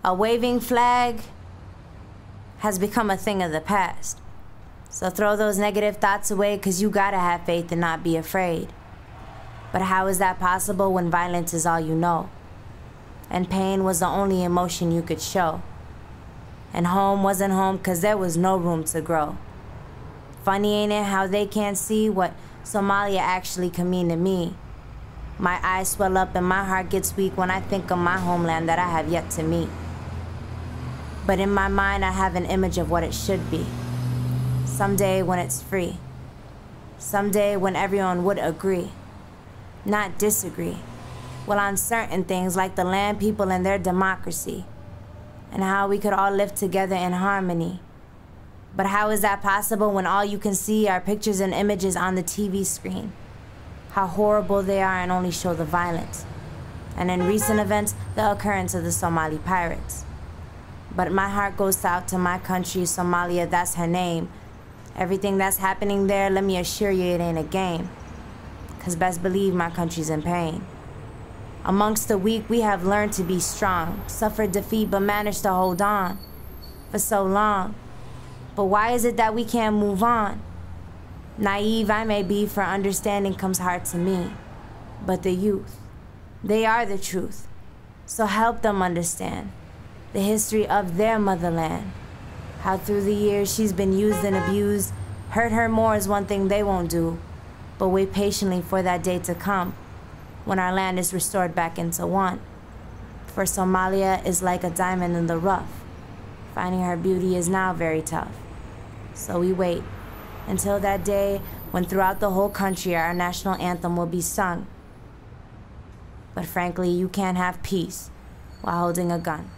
A waving flag has become a thing of the past. So throw those negative thoughts away, because you gotta have faith and not be afraid. But how is that possible when violence is all you know? And pain was the only emotion you could show. And home wasn't home because there was no room to grow. Funny, ain't it, how they can't see what Somalia actually can mean to me? My eyes swell up and my heart gets weak when I think of my homeland that I have yet to meet. But in my mind I have an image of what it should be. Someday when it's free. Someday when everyone would agree, not disagree. Well, on certain things like the land, people, and their democracy. And how we could all live together in harmony. But how is that possible when all you can see are pictures and images on the TV screen? How horrible they are and only show the violence. And in recent events, the occurrence of the Somali pirates. But my heart goes out to my country, Somalia, that's her name. Everything that's happening there, let me assure you it ain't a game. 'Cause best believe my country's in pain. Amongst the weak, we have learned to be strong, suffered defeat, but managed to hold on for so long. But why is it that we can't move on? Naive I may be, for understanding comes hard to me. But the youth, they are the truth. So help them understand the history of their motherland. How through the years she's been used and abused. Hurt her more is one thing they won't do. But wait patiently for that day to come, when our land is restored back into one. For Somalia is like a diamond in the rough. Finding her beauty is now very tough. So we wait until that day when throughout the whole country our national anthem will be sung. But frankly, you can't have peace while holding a gun.